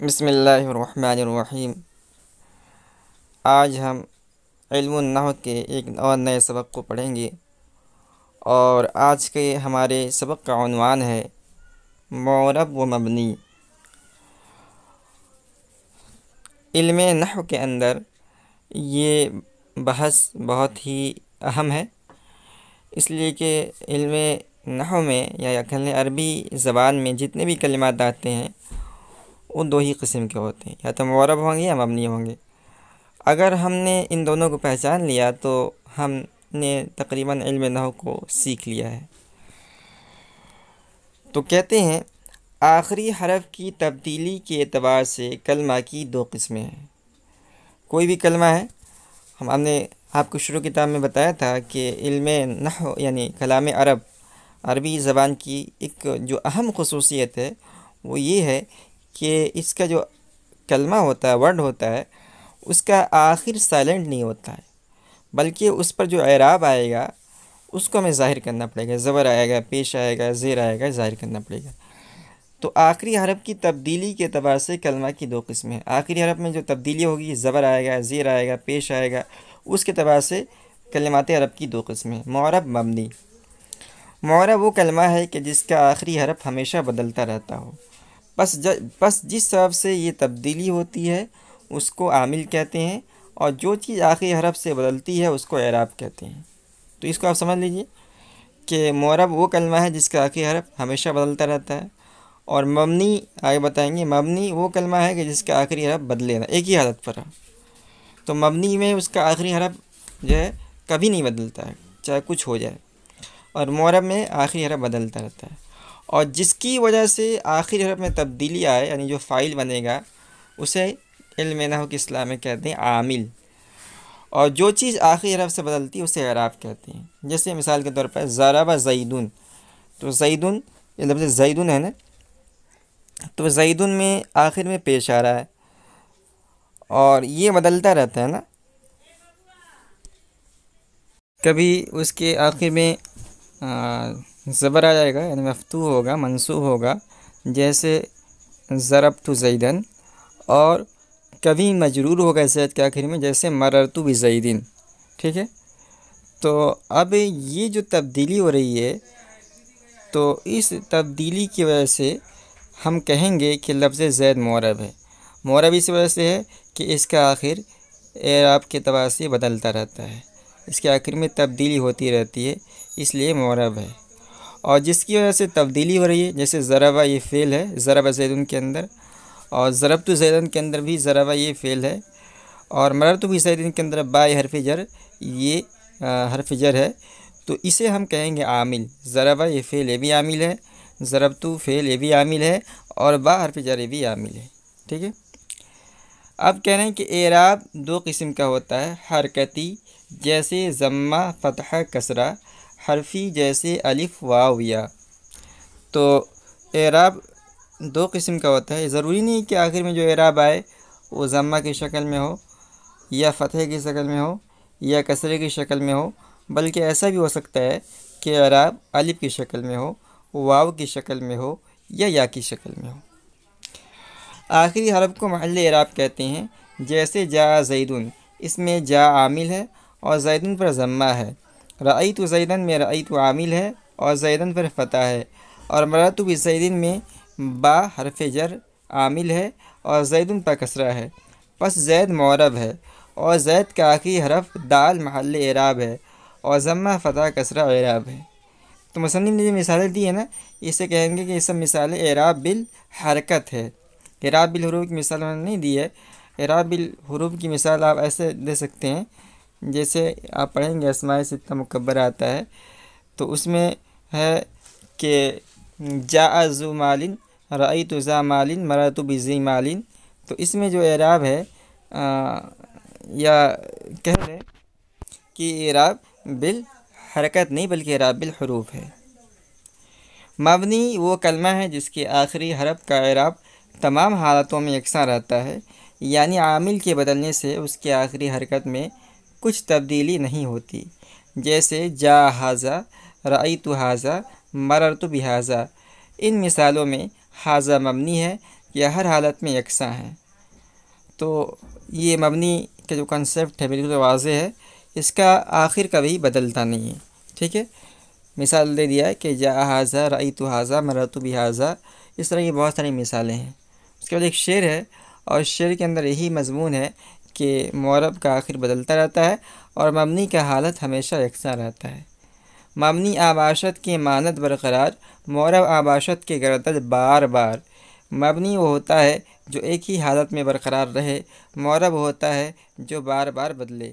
بسم اللہ الرحمن الرحیم۔ آج ہم علم النحو کے ایک اور نئے سبق کو پڑھیں گے، اور آج کے ہمارے سبق کا عنوان ہے معرب و مبنی۔ علم نحو کے اندر یہ بحث بہت ہی اہم ہے، اس لیے کہ علم نحو میں یا کہیں عربی زبان میں جتنے بھی کلمات آتے ہیں وہ دو ہی قسم کے ہوتے ہیں، یا تو معرب ہوں گے یا مبنی ہوں گے۔ اگر ہم نے ان دونوں کو پہچان لیا تو ہم نے تقریباً علم نحو کو سیکھ لیا ہے۔ تو کہتے ہیں آخری حرف کی تبدیلی کے اعتبار سے کلمہ کی دو قسمیں ہیں۔ کوئی بھی کلمہ ہے، ہم نے آپ کو شروع کتاب میں بتایا تھا کہ علم نحو یعنی کلام عربی زبان کی ایک جو اہم خصوصیت ہے وہ یہ ہے کہ اس کا جو کلمہ ہوتا ہے، ورڈ ہوتا ہے، اس کا آخر سائلنٹ نہیں ہوتا ہے، بلکہ اس پر جو اعراب آئے گا اس کو ہمیں ظاہر کرنا پڑے گا، زبر آئے گا، پیش آئے گا، زیر آئے گا، ظاہر کرنا پڑے گا۔ تو آخری حرف کی تبدیلی کے اعتبار سے کلمہ کی دو قسمیں ہیں۔ آخری حرف میں جو تبدیلی ہوگی، زبر آئے گا، زیر آئے گا، پیش آئے گا، اس کے اعتبار سے کلمات عرب کی دو قسمیں ہیں، معرب، مبنی۔ معرب وہ کلمہ ہے کہ جس کا آخری حرف ہمیشہ بدلتا رہتا ہو، بس جس سبب سے یہ تبدیلی ہوتی ہے اس کو عامل کہتے ہیں، اور جو چیز آخری حرف سے بدلتی ہے اس کو اعراب کہتے ہیں۔ تو اس کو آپ سمجھ لیجئے کہ معرب وہ کلمہ ہے جس کا آخری حرف ہمیشہ بدلتا رہتا ہے، اور مبنی آگے بتائیں گے، مبنی وہ کلمہ ہے کہ جس کا آخری حرف بدلے نہ، ایک ہی حالت پر ہے۔ تو مبنی میں اس کا آخری حرف جو ہے کبھی نہیں بدلتا ہے، چاہے کچھ ہو جائے، اور معرب میں آخری حرف بدلتا رہتا ہے، اور جس کی وجہ سے آخری حرف میں تبدیلی آئے یعنی جو فاعل بنے گا اسے علم نحو کی اصطلاح میں کہتے ہیں عامل، اور جو چیز آخری حرف سے بدلتی ہے اسے اعراب کہتے ہیں۔ جیسے مثال کے طور پر ضرب زیدن، تو زیدن یہ لفظ زیدن ہے نا، تو زیدن میں آخر میں پیش آ رہا ہے اور یہ بدلتا رہتا ہے نا، کبھی اس کے آخر میں زبر آ جائے گا یعنی مفتوح ہوگا، منصوب ہوگا، جیسے ضربت زیدن، اور کبھی مجرور ہوگا زید کے آخر میں، جیسے مررت بزیدن، ٹھیک ہے۔ تو اب یہ جو تبدیلی ہو رہی ہے تو اس تبدیلی کی وجہ سے ہم کہیں گے کہ لفظ زید معرب ہے۔ معرب اس وجہ سے ہے کہ اس کا آخر اعراب کے اعتبار سے بدلتا رہتا ہے، اس کے آخر میں تبدیلی ہوتی رہتی ہے، اس لیے معرب ہے۔ اور جس کی وجہ سے تبدیلی ہو رہی ہے، جیسے ضربہ یہ فعل ہے ضرب زیدن کے اندر، اور ضربت زیدن کے اندر بھی ضربہ یہ فعل ہے، اور مررت بزیدن کے اندر با حرف جر یہ حرف جر ہے، تو اسے ہم کہیں گے عامل۔ ضربہ یہ فعل یہ بھی عامل ہے، ضربت فعل یہ بھی عامل ہے، اور با حرف جر یہ بھی عامل ہے، ٹھیک ہے۔ اب کہہ رہے ہیں کہ اعراب دو قسم کا ہوتا ہے، حرکتی جیسے ضمہ، فتحہ، کسرہ، حرفی جیسے الف، واو، یا۔ تو اعراب دو قسم کا ہوتا ہے، ضروری نہیں کہ آخر میں جو اعراب آئے وہ ضمہ کی شکل میں ہو، یا فتحہ کی شکل میں ہو، یا کسرے کی شکل میں ہو، بلکہ ایسا بھی ہو سکتا ہے کہ اعراب الف کی شکل میں ہو، واو کی شکل میں ہو، یا کی شکل میں ہو۔ آخری حرف کو محل اعراب کہتے ہیں، جیسے جاء زیدن، اس میں جاء عامل ہے اور زیدن پر ضمہ ہے۔ رأیت زیدن میں رأیت عامل ہے اور زیدن پر فتح ہے، اور مررت بزیدن میں با حرف جر عامل ہے اور زیدن پر کسرہ ہے۔ پس زید معرب ہے اور زید کا آخری حرف دال محل اعراب ہے، اور ضمہ، فتح، کسرہ اعراب ہے۔ تو مصنف نے جو مثالیں دی ہیں نا، اسے کہیں گے کہ یہ سب مثالیں اعراب بالحرکت ہے۔ اعراب بالحروف کی مثال انہوں نے نہیں دی ہے۔ اعراب بالحروف کی مثال آپ ایسے دے سکتے ہیں، جیسے آپ پڑھیں گے اسماء ستہ مکبرہ آتا ہے، تو اس میں ہے کہ جاء ذو مال، رأیت ذا مال، مررت بذی مال، تو اس میں جو اعراب ہے یا کہہ لیں کہ اعراب بالحرکت نہیں بلکہ اعراب بالحروف ہے۔ مبنی وہ کلمہ ہے جس کے آخری حرف کا اعراب تمام حالتوں میں یکساں رہتا ہے، یعنی عامل کے بدلنے سے اس کے آخری حرکت میں کچھ تبدیلی نہیں ہوتی، جیسے جاء ھذا، رأیت ھذا، مررت بھذا۔ ان مثالوں میں ھذا مبنی ہے یہ ہر حالت میں یکساں ہیں۔ تو یہ مبنی کا جو کنسیپٹ ہے بالکل واضح ہے، اس کا آخر کبھی بدلتا نہیں ہے، ٹھیک ہے۔ مثال دے دیا ہے کہ جاء ھذا رأیت ھذا مررت بھذا، اس طرح کی بہت ساری مثالیں ہیں۔ اس کے بعد ایک شعر ہے، اور شعر کے اندر یہی مضمون ہے کہ معرب کا آخر بدلتا رہتا ہے اور مبنی کا حالت ہمیشہ یکساں رہتا ہے۔ مبنی آباشت کے مانند برقرار، معرب آباشت کے گردد بار بار۔ مبنی وہ ہوتا ہے جو ایک ہی حالت میں برقرار رہے، معرب ہوتا ہے جو بار بار بدلے۔